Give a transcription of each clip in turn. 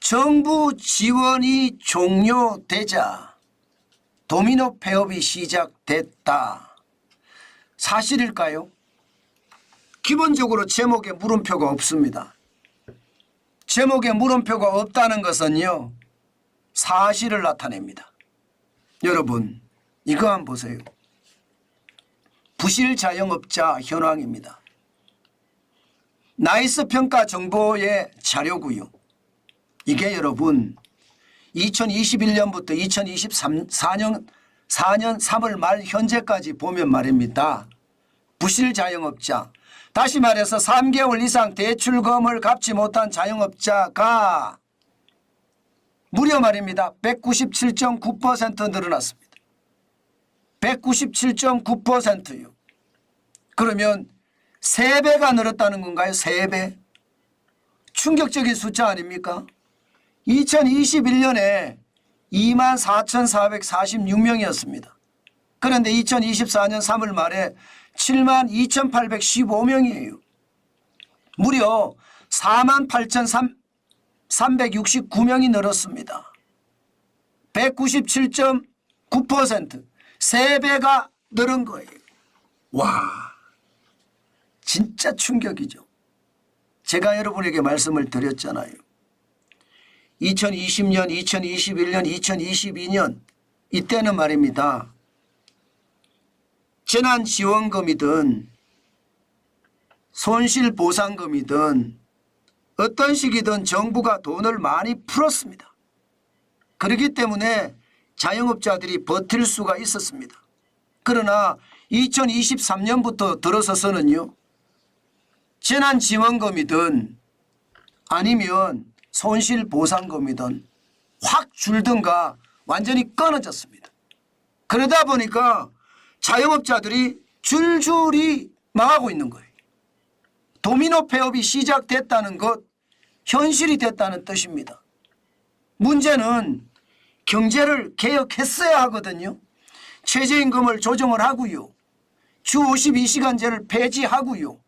정부 지원이 종료되자 도미노 폐업이 시작됐다. 사실일까요? 기본적으로 제목에 물음표가 없습니다. 제목에 물음표가 없다는 것은요, 사실을 나타냅니다. 여러분, 이거 한번 보세요. 부실 자영업자 현황입니다. 나이스 평가 정보의 자료고요. 이게 여러분 2021년부터 2024년 3월 말 현재까지 보면 말입니다. 부실 자영업자, 다시 말해서 3개월 이상 대출금을 갚지 못한 자영업자가 무려 말입니다. 197.9% 늘어났습니다. 197.9%요. 그러면 3배가 늘었다는 건가요? 3배? 충격적인 숫자 아닙니까? 2021년에 24,446명이었습니다. 그런데 2024년 3월 말에 72,815명이에요. 무려 48,369명이 늘었습니다. 197.9%, 3배가 늘은 거예요. 와, 진짜 충격이죠. 제가 여러분에게 말씀을 드렸잖아요. 2020년, 2021년, 2022년 이때는 말입니다. 재난지원금이든 손실보상금이든 어떤 식이든 정부가 돈을 많이 풀었습니다. 그렇기 때문에 자영업자들이 버틸 수가 있었습니다. 그러나 2023년부터 들어서서는요, 재난지원금이든 아니면 손실보상금이든 확 줄든가 완전히 끊어졌습니다. 그러다 보니까 자영업자들이 줄줄이 망하고 있는 거예요. 도미노 폐업이 시작됐다는 것, 현실이 됐다는 뜻입니다. 문제는 경제를 개혁했어야 하거든요. 최저임금을 조정을 하고요. 주 52시간제를 폐지하고요.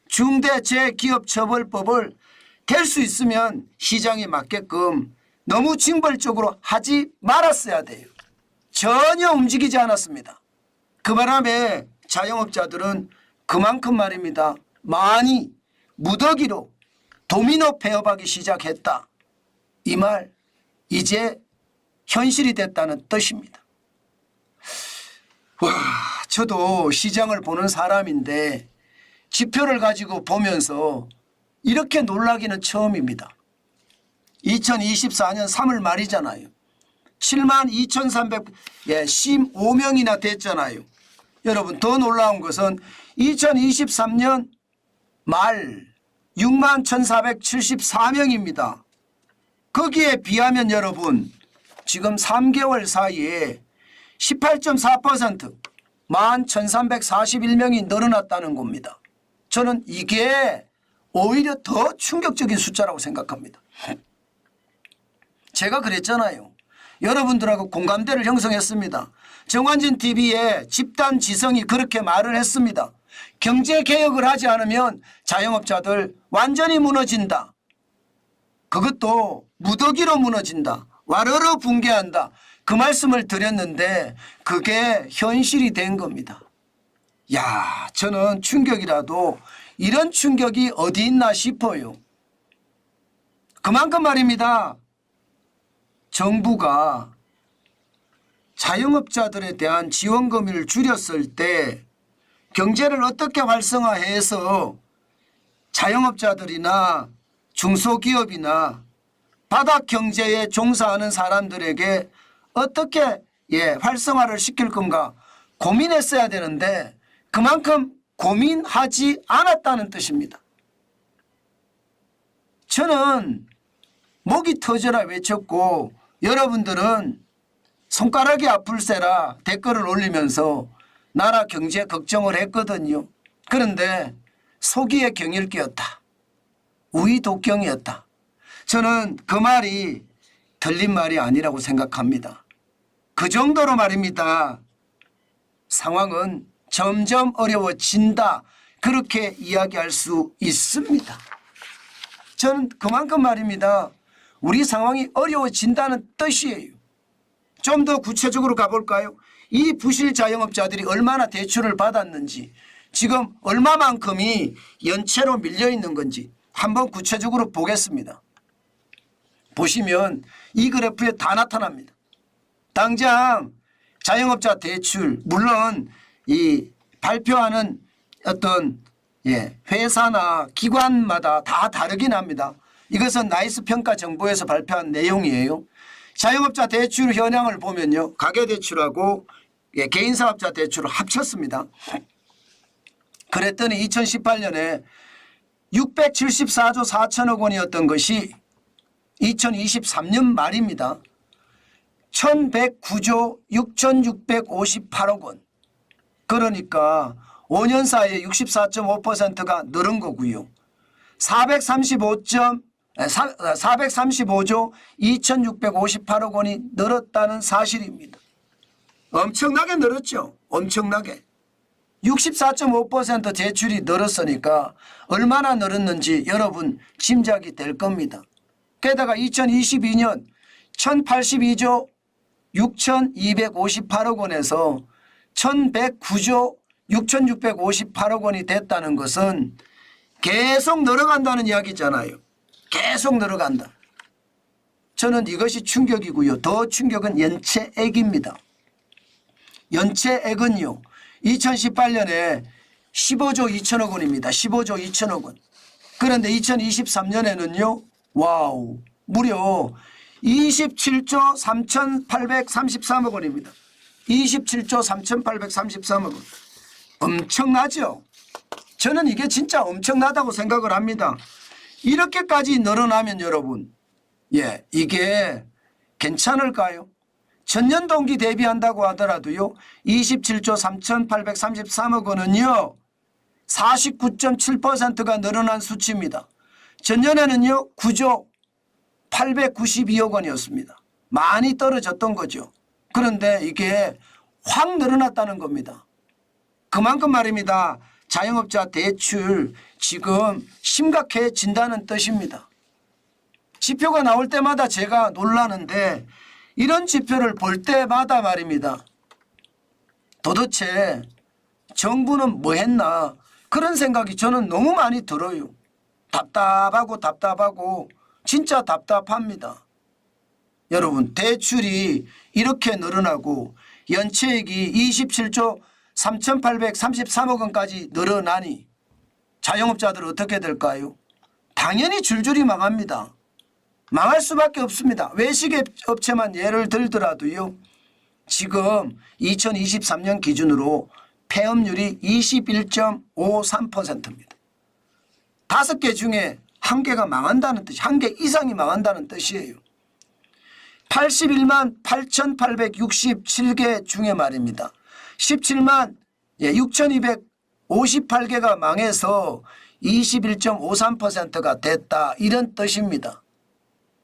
중대재해기업처벌법을 될 수 있으면 시장에 맞게끔 너무 징벌적으로 하지 말았어야 돼요. 전혀 움직이지 않았습니다. 그 바람에 자영업자들은 그만큼 말입니다. 많이 무더기로 도미노 폐업하기 시작했다. 이 말 이제 현실이 됐다는 뜻입니다. 와, 저도 시장을 보는 사람인데 지표를 가지고 보면서 이렇게 놀라기는 처음입니다. 2024년 3월 말이잖아요. 72,315명이나 됐잖아요. 여러분, 더 놀라운 것은 2023년 말 61,474명입니다. 거기에 비하면 여러분, 지금 3개월 사이에 18.4% 11,341명이 늘어났다는 겁니다. 저는 이게 오히려 더 충격적인 숫자라고 생각합니다. 제가 그랬잖아요. 여러분들하고 공감대를 형성했습니다. 정환진 TV에 집단 지성이 그렇게 말을 했습니다. 경제개혁을 하지 않으면 자영업자들 완전히 무너진다. 그것도 무더기로 무너진다. 와르르 붕괴한다. 그 말씀을 드렸는데 그게 현실이 된 겁니다. 야, 저는 충격이라도 이런 충격이 어디 있나 싶어요. 그만큼 말입니다. 정부가 자영업자들에 대한 지원금을 줄였을 때 경제를 어떻게 활성화해서 자영업자들이나 중소기업이나 바닥경제에 종사하는 사람들에게 어떻게 활성화를 시킬 건가 고민했어야 되는데 그만큼 고민하지 않았다는 뜻입니다. 저는 목이 터져라 외쳤고 여러분들은 손가락이 아플세라 댓글을 올리면서 나라 경제 걱정을 했거든요. 그런데 소기의 경일기였다. 우이독경이었다. 저는 그 말이 틀린 말이 아니라고 생각합니다. 그 정도로 말입니다. 상황은 점점 어려워진다. 그렇게 이야기할 수 있습니다. 저는 그만큼 말입니다. 우리 상황이 어려워진다는 뜻이에요. 좀 더 구체적으로 가볼까요? 이 부실 자영업자들이 얼마나 대출을 받았는지, 지금 얼마만큼이 연체로 밀려 있는 건지 한번 구체적으로 보겠습니다. 보시면 이 그래프에 다 나타납니다. 당장 자영업자 대출, 물론 이 발표하는 어떤 회사나 기관마다 다 다르긴 합니다. 이것은 나이스 평가 정보에서 발표한 내용이에요. 자영업자 대출 현황을 보면요, 가계대출하고 개인사업자 대출을 합쳤습니다. 그랬더니 2018년에 674조 4천억 원이었던 것이 2023년 말입니다. 1109조 6658억 원. 그러니까 5년 사이에 64.5%가 늘은 거고요. 435조 2658억 원이 늘었다는 사실입니다. 엄청나게 늘었죠. 엄청나게. 64.5% 대출이 늘었으니까 얼마나 늘었는지 여러분 짐작이 될 겁니다. 게다가 2022년 1082조 6258억 원에서 1109조 6658억 원이 됐다는 것은 계속 늘어간다는 이야기잖아요. 계속 늘어간다. 저는 이것이 충격이고요. 더 충격은 연체액입니다. 연체액은요, 2018년에 15조 2천억 원입니다. 15조 2천억 원. 그런데 2023년에는요, 와우, 무려 27조 3,833억 원입니다. 27조 3,833억 원. 엄청나죠? 저는 이게 진짜 엄청나다고 생각을 합니다. 이렇게까지 늘어나면 여러분, 이게 괜찮을까요? 전년 동기 대비한다고 하더라도요, 27조 3,833억 원은요, 49.7%가 늘어난 수치입니다. 전년에는요, 9조 892억 원이었습니다. 많이 떨어졌던 거죠. 그런데 이게 확 늘어났다는 겁니다. 그만큼 말입니다. 자영업자 대출 지금 심각해진다는 뜻입니다. 지표가 나올 때마다 제가 놀라는데, 이런 지표를 볼 때마다 말입니다. 도대체 정부는 뭐 했나, 그런 생각이 저는 너무 많이 들어요. 답답하고 진짜 답답합니다. 여러분, 대출이 이렇게 늘어나고 연체액이 27조 3,833억 원까지 늘어나니 자영업자들은 어떻게 될까요? 당연히 줄줄이 망합니다. 망할 수밖에 없습니다. 외식업체만 예를 들더라도요, 지금 2023년 기준으로 폐업률이 21.53%입니다. 5개 중에 1개가 망한다는 뜻이, 1개 이상이 망한다는 뜻이에요. 81만 8,867개 중에 말입니다. 17만 6,258개가 망해서 21.53%가 됐다, 이런 뜻입니다.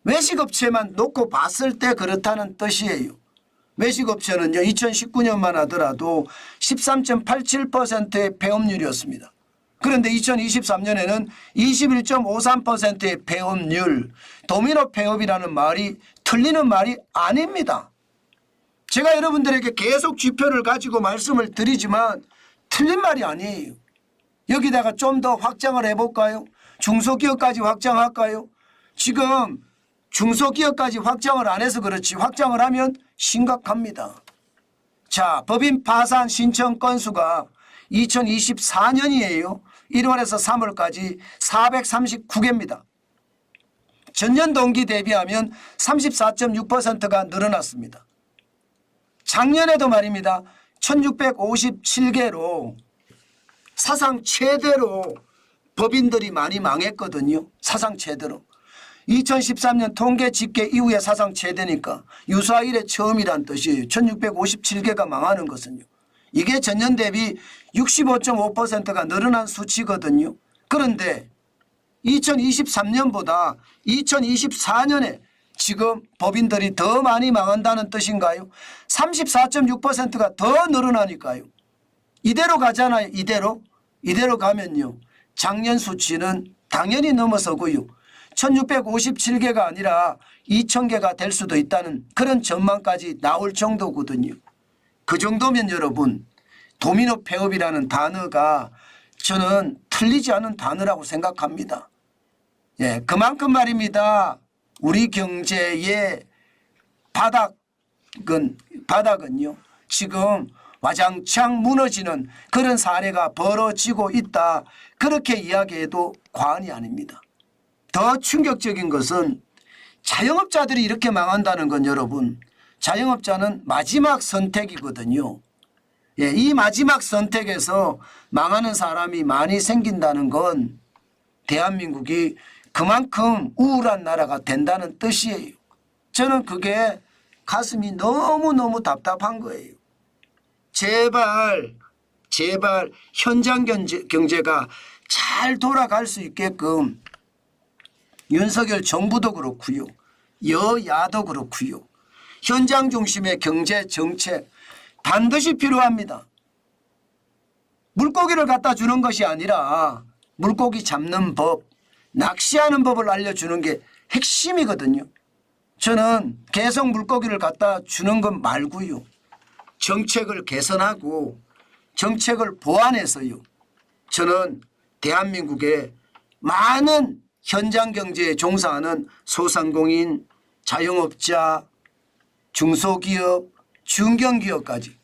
외식업체만 놓고 봤을 때 그렇다는 뜻이에요. 외식업체는요, 2019년만 하더라도 13.87%의 폐업률이었습니다. 그런데 2023년에는 21.53%의 폐업률, 도미노 폐업이라는 말이 틀리는 말이 아닙니다. 제가 여러분들에게 계속 지표를 가지고 말씀을 드리지만 틀린 말이 아니에요. 여기다가 좀 더 확장을 해볼까요? 중소기업까지 확장할까요? 지금 중소기업까지 확장을 안 해서 그렇지, 확장을 하면 심각합니다. 자, 법인 파산 신청 건수가 2024년이에요. 1월에서 3월까지 439개입니다. 전년 동기 대비하면 34.6%가 늘어났습니다. 작년에도 말입니다. 1657개로 사상 최대로 법인들이 많이 망했거든요. 사상 최대로. 2013년 통계 집계 이후에 사상 최대니까 유사 이래 처음이란 뜻이에요. 1657개가 망하는 것은요. 이게 전년 대비 65.5%가 늘어난 수치거든요. 그런데 2023년보다 2024년에 지금 법인들이 더 많이 망한다는 뜻인가요? 34.6%가 더 늘어나니까요. 이대로 가잖아요. 이대로 가면요, 작년 수치는 당연히 넘어서고요. 1657개가 아니라 2000개가 될 수도 있다는 그런 전망까지 나올 정도거든요. 그 정도면 여러분 도미노 폐업이라는 단어가 저는 틀리지 않은 단어라고 생각합니다. 예, 그만큼 말입니다. 우리 경제의 바닥은요. 지금 와장창 무너지는 그런 사례가 벌어지고 있다. 그렇게 이야기해도 과언이 아닙니다. 더 충격적인 것은 자영업자들이 이렇게 망한다는 건 여러분 자영업자는 마지막 선택이거든요. 예, 이 마지막 선택에서 망하는 사람이 많이 생긴다는 건 대한민국이 그만큼 우울한 나라가 된다는 뜻이에요. 저는 그게 가슴이 너무너무 답답한 거예요. 제발 현장 경제가 잘 돌아갈 수 있게끔 윤석열 정부도 그렇고요. 여야도 그렇고요. 현장 중심의 경제 정책 반드시 필요합니다. 물고기를 갖다 주는 것이 아니라 물고기 잡는 법, 낚시하는 법을 알려주는 게 핵심이거든요. 저는 계속 물고기를 갖다 주는 것 말고요. 정책을 개선하고 정책을 보완해서요. 저는 대한민국의 많은 현장 경제에 종사하는 소상공인, 자영업자, 중소기업, 중견기업까지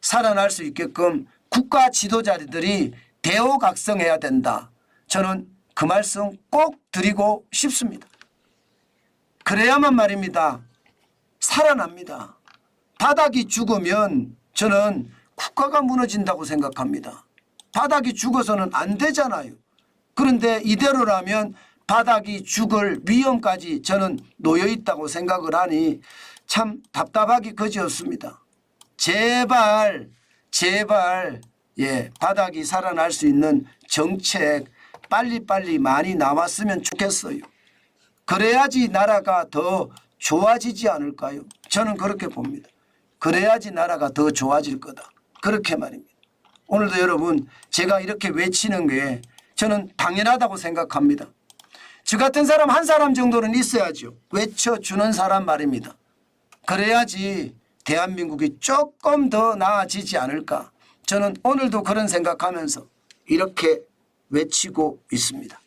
살아날 수 있게끔 국가 지도자들이 대호각성해야 된다. 저는 그 말씀 꼭 드리고 싶습니다. 그래야만 말입니다. 살아납니다. 바닥이 죽으면 저는 국가가 무너진다고 생각합니다. 바닥이 죽어서는 안 되잖아요. 그런데 이대로라면 바닥이 죽을 위험까지 저는 놓여 있다고 생각을 하니 참 답답하기 그지없습니다. 제발 예, 바닥이 살아날 수 있는 정책 빨리빨리 많이 나왔으면 좋겠어요. 그래야지 나라가 더 좋아지지 않을까요? 저는 그렇게 봅니다. 그래야지 나라가 더 좋아질 거다. 그렇게 말입니다. 오늘도 여러분 제가 이렇게 외치는 게 저는 당연하다고 생각합니다. 저 같은 사람 한 사람 정도는 있어야죠. 외쳐주는 사람 말입니다. 그래야지 대한민국이 조금 더 나아지지 않을까. 저는 오늘도 그런 생각하면서 이렇게 외치고 있습니다.